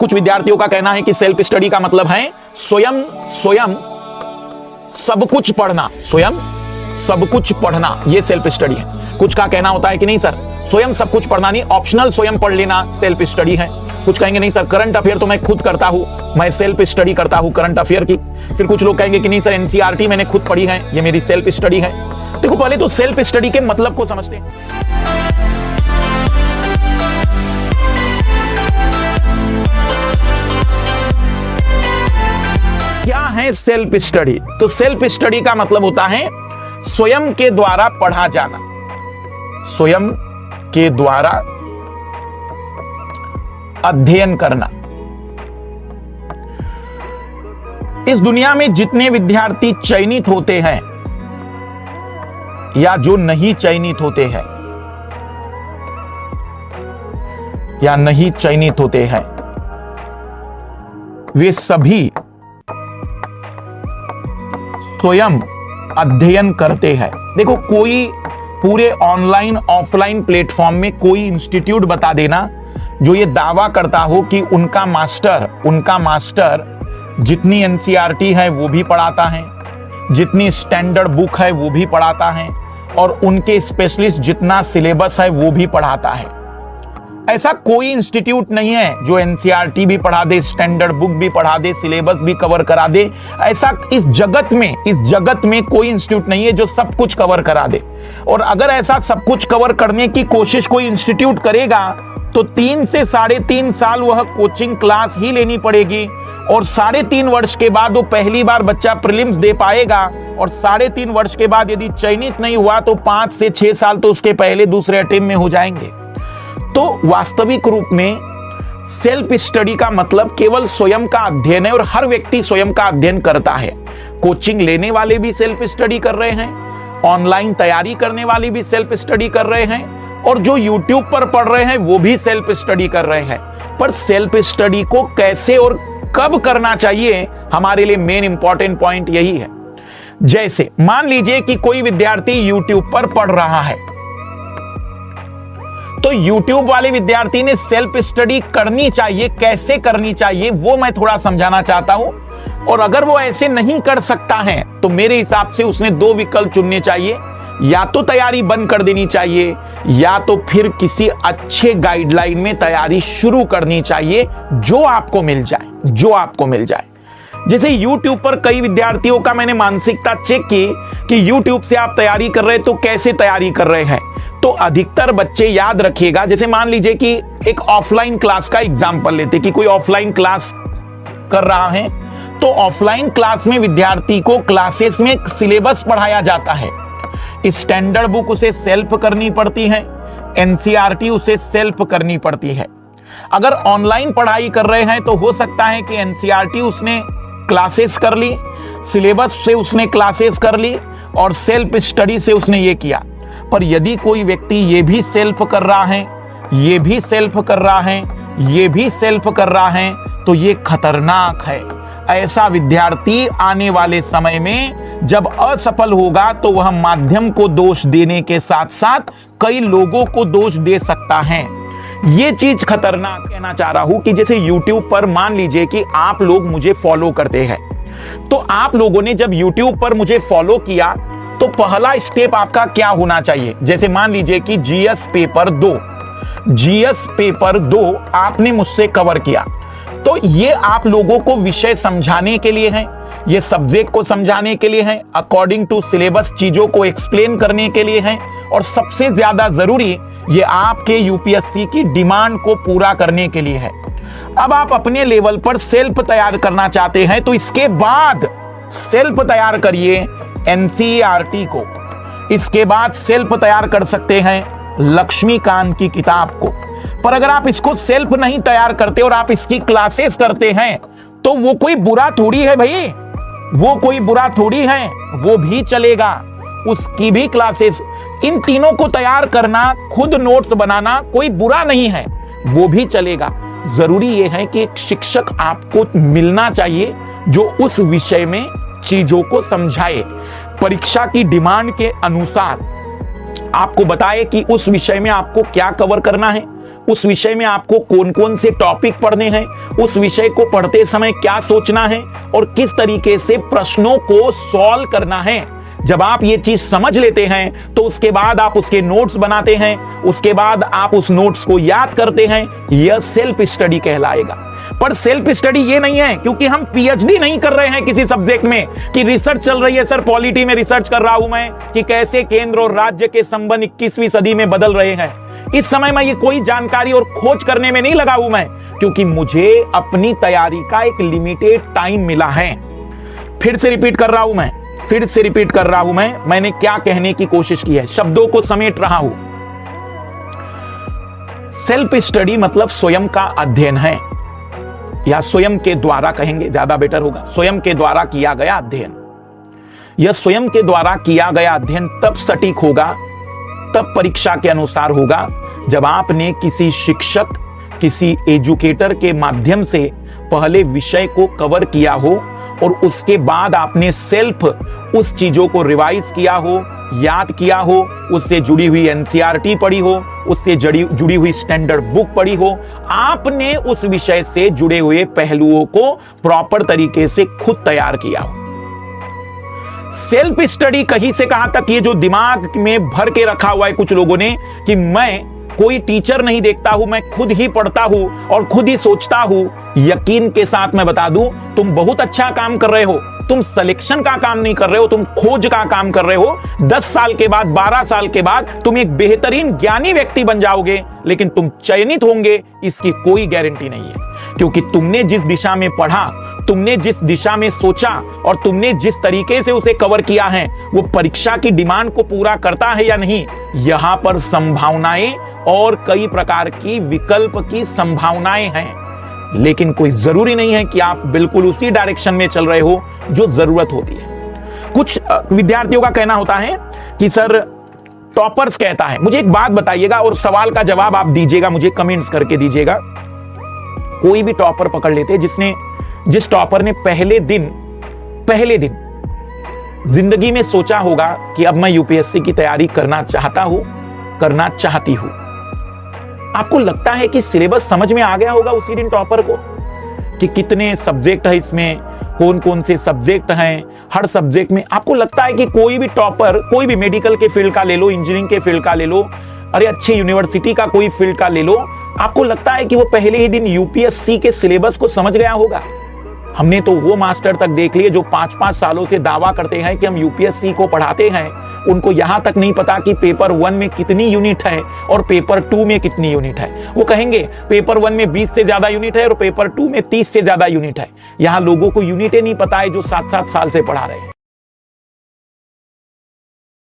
कुछ विद्यार्थियों का कहना है कि सेल्फ स्टडी का मतलब है स्वयं स्वयं सब कुछ पढ़ना, स्वयं सब कुछ पढ़ना, ये सेल्फ स्टडी है। कुछ का कहना होता है कि नहीं सर, स्वयं सब कुछ पढ़ना नहीं, ऑप्शनल स्वयं पढ़ लेना सेल्फ स्टडी है। कुछ कहेंगे नहीं सर, करंट अफेयर तो मैं खुद करता हूं, मैं सेल्फ स्टडी करता हूं करंट अफेयर की। फिर कुछ लोग कहेंगे कि नहीं सर, एनसीईआरटी मैंने खुद पढ़ी है, ये मेरी सेल्फ स्टडी है। देखो पहले तो सेल्फ स्टडी के मतलब को समझते हैं। क्या है सेल्फ स्टडी? तो सेल्फ स्टडी का मतलब होता है स्वयं के द्वारा पढ़ा जाना, स्वयं के द्वारा अध्ययन करना। इस दुनिया में जितने विद्यार्थी चयनित होते हैं या जो नहीं चयनित होते हैं या नहीं चयनित होते हैं, वे सभी स्वयं अध्ययन करते हैं। देखो कोई पूरे ऑनलाइन ऑफलाइन प्लेटफॉर्म में कोई इंस्टीट्यूट बता देना जो ये दावा करता हो कि उनका मास्टर जितनी एनसीईआरटी है वो भी पढ़ाता है, जितनी स्टैंडर्ड बुक है वो भी पढ़ाता है, और उनके स्पेशलिस्ट जितना सिलेबस है वो भी पढ़ाता है। ऐसा कोई इंस्टीट्यूट नहीं है जो एनसीईआरटी भी पढ़ा दे, स्टैंडर्ड बुक भी पढ़ा दे, सिलेबस भी कवर करा दे। ऐसा इस जगत में कोई इंस्टीट्यूट नहीं है जो सब कुछ कवर करा दे। और अगर ऐसा सब कुछ कवर करने की कोशिश कोई इंस्टीट्यूट करेगा तो 3 से 3.5 साल वह कोचिंग क्लास ही लेनी पड़ेगी, और 3.5 वर्ष के बाद वो पहली बार बच्चा प्रीलिम्स दे पाएगा, और 3.5 वर्ष के बाद यदि चयनित नहीं हुआ तो 5 से 6 साल तो उसके पहले दूसरे अटेम्प्ट में हो जाएंगे। तो वास्तविक रूप में सेल्फ स्टडी का मतलब केवल स्वयं का अध्ययन है, और हर व्यक्ति स्वयं का अध्ययन करता है। कोचिंग लेने वाले भी सेल्फ स्टडी कर रहे हैं, ऑनलाइन तैयारी करने वाले भी सेल्फ स्टडी कर रहे हैं, और जो YouTube पर पढ़ रहे हैं वो भी सेल्फ स्टडी कर रहे हैं। पर सेल्फ स्टडी को कैसे और कब करना चाहिए, हमारे लिए मेन इंपॉर्टेंट पॉइंट यही है। जैसे मान लीजिए कि कोई विद्यार्थी YouTube पर पढ़ रहा है, तो YouTube वाले विद्यार्थी ने सेल्फ स्टडी करनी चाहिए, कैसे करनी चाहिए वो मैं थोड़ा समझाना चाहता हूं। और अगर वो ऐसे नहीं कर सकता है तो मेरे हिसाब से उसने 2 विकल्प चुनने चाहिए, या तो तैयारी बंद कर देनी चाहिए, या तो फिर किसी अच्छे गाइडलाइन में तैयारी शुरू करनी चाहिए जो आपको मिल जाए। जैसे YouTube पर कई विद्यार्थियों का मैंने मानसिकता चेक की कि YouTube से आप तैयारी कर रहे हैं तो कैसे तैयारी कर रहे हैं। तो अधिकतर बच्चे, याद रखिएगा, जैसे मान लीजिए कि एक ऑफलाइन क्लास का एग्जांपल लेते कि कोई ऑफलाइन क्लास कर रहा है, तो ऑफलाइन क्लास में विद्यार्थी को क्लासेस में एक सिलेबस पढ़ाया जाता है। स्टैंडर्ड बुक उसे सेल्फ करनी पड़ती है, एनसीईआरटी उसे सेल्फ करनी पड़ती है। अगर ऑनलाइन पढ़ाई कर रहे हैं तो हो सकता है कि एनसीईआरटी उसने क्लासेस कर ली, सिलेबस से उसने क्लासेस कर ली, और सेल्फ स्टडी से उसने ये किया। पर यदि कोई व्यक्ति ये भी सेल्फ कर रहा है, ये भी सेल्फ कर रहा है, ये भी सेल्फ कर रहा है, तो ये खतरनाक है। ऐसा विद्यार्थी आने वाले समय में जब असफल होगा तो वह माध्यम को दोष देने के साथ साथ कई लोगों को दोष दे सकता है। ये चीज खतरनाक कहना चाह रहा हूं कि जैसे YouTube पर मान लीजिए कि आप लोग मुझे फॉलो करते हैं, तो आप लोगों ने जब YouTube पर मुझे फॉलो किया तो पहला स्टेप आपका क्या होना चाहिए। जैसे मान लीजिए कि जीएस पेपर 2 आपने मुझसे कवर किया, तो ये आप लोगों को विषय समझाने के लिए है, ये सब्जेक्ट को समझाने के लिए है, अकॉर्डिंग टू सिलेबस चीजों को एक्सप्लेन करने के लिए है, और सबसे ज्यादा जरूरी ये आपके यूपीएससी की डिमांड को पूरा करने के लिए है। अब आप अपने लेवल पर सेल्फ तैयार करना चाहते हैं तो इसके बाद सेल्फ तैयार करिए एनसीईआरटी को, इसके बाद सेल्फ तैयार कर सकते हैं लक्ष्मीकांत की किताब को। पर अगर आप इसको सेल्फ नहीं तैयार करते और आप इसकी क्लासेस करते हैं तो वो कोई बुरा थोड़ी है भाई, वो कोई बुरा थोड़ी है, वो भी चलेगा, उसकी भी क्लासेस। इन तीनों को तैयार करना, खुद नोट्स बनाना कोई बुरा नहीं है, वो भी चलेगा। जरूरी ये है कि एक शिक्षक आपको मिलना चाहिए जो उस विषय में चीजों को समझाए, परीक्षा की डिमांड के अनुसार आपको बताए कि उस विषय में आपको क्या कवर करना है, उस विषय में आपको कौन कौन से टॉपिक पढ़ने हैं, उस विषय को पढ़ते समय क्या सोचना है और किस तरीके से प्रश्नों को सॉल्व करना है। जब आप ये चीज समझ लेते हैं तो उसके बाद आप उसके नोट्स बनाते हैं, उसके बाद आप उस नोट्स को याद करते हैं। यह सेल्फ स्टडी कहलाएगा। पर सेल्फ स्टडी ये नहीं है क्योंकि हम पीएचडी नहीं कर रहे हैं किसी सब्जेक्ट में कि रिसर्च चल रही है, सर पॉलिटी में रिसर्च कर रहा हूं मैं कि कैसे केंद्र और राज्य के संबंध 21वीं सदी में बदल रहे हैं। इस समय मैं ये कोई जानकारी और खोज करने में नहीं लगा हूं मैं, क्योंकि मुझे अपनी तैयारी का एक लिमिटेड टाइम मिला है। फिर से रिपीट कर रहा हूं मैंने क्या कहने की कोशिश की है, शब्दों को समेट रहा हूं। सेल्फ स्टडी मतलब स्वयं का अध्ययन है, या स्वयं के द्वारा कहेंगे ज्यादा बेटर होगा, स्वयं के द्वारा किया गया अध्ययन। यह स्वयं के द्वारा किया गया अध्ययन तब सटीक होगा, तब परीक्षा के अनुसार होगा, जब आपने किसी शिक्षक, किसी एजुकेटर के माध्यम से पहले विषय को कवर किया हो और उसके बाद आपने सेल्फ उस चीजों को रिवाइज किया हो, याद किया हो, उससे जुड़ी हुई एनसीईआरटी पढ़ी हो, उससे जुड़ी हुई स्टैंडर्ड बुक पढ़ी हो, आपने उस विषय से जुड़े हुए पहलुओं को प्रॉपर तरीके से खुद तैयार किया हो। सेल्फ स्टडी कहीं से कहां तक, ये जो दिमाग में भर के रखा हुआ है कुछ लोगों ने कि मैं कोई टीचर नहीं देखता हूं, मैं खुद ही पढ़ता हूं और खुद ही सोचता हूं। यकीन के साथ मैं बता दूं, तुम बहुत अच्छा काम कर रहे हो। तुम सिलेक्शन का काम नहीं कर रहे हो, तुम खोज का काम कर रहे हो। 10 साल के बाद, 12 साल के बाद तुम एक बेहतरीन ज्ञानी व्यक्ति बन जाओगे, लेकिन तुम चयनित होंगे इसकी कोई गारंटी नहीं है, क्योंकि तुमने जिस दिशा में पढ़ा, तुमने जिस दिशा में सोचा और तुमने जिस तरीके से उसे कवर किया है, वो परीक्षा की डिमांड को पूरा करता है या नहीं। यहां पर संभावनाएं और कई प्रकार की विकल्प की संभावनाएं हैं, लेकिन कोई जरूरी नहीं है कि आप बिल्कुल उसी डायरेक्शन में चल रहे हो जो जरूरत होती है। कुछ विद्यार्थियों का कहना होता है कि सर टॉपर्स कहता है। मुझे एक बात बताइएगा और सवाल का जवाब आप दीजिएगा, मुझे कमेंट्स करके दीजिएगा। कोई भी टॉपर पकड़ लेते जिस टॉपर ने पहले दिन जिंदगी में सोचा होगा कि अब मैं यूपीएससी की तैयारी करना चाहता हूं, करना चाहती हूं। आपको लगता है कि सिलेबस समझ में आ गया होगा उसी दिन टॉपर को कि कितने सब्जेक्ट है इसमें, कौन कौन से सब्जेक्ट हैं, हर सब्जेक्ट में। आपको लगता है कि कोई भी टॉपर, कोई भी मेडिकल के फील्ड का ले लो, इंजीनियरिंग के फील्ड का ले लो, अरे अच्छी यूनिवर्सिटी का कोई फील्ड का ले लो, आपको लगता है कि वो पहले ही दिन यूपीएससी के सिलेबस को समझ गया होगा? हमने तो वो मास्टर तक देख लिए जो 5-5 सालों से दावा करते हैं कि हम यूपीएससी को पढ़ाते हैं, उनको यहां तक नहीं पता कि पेपर 1 में कितनी यूनिट है और पेपर 2 में कितनी यूनिट है। वो कहेंगे पेपर 1 में 20 से ज्यादा यूनिट है और पेपर 2 में 30 से ज्यादा यूनिट है। यहां लोगों को यूनिटें नहीं पता है जो 7-7 साल से पढ़ा रहे हैं।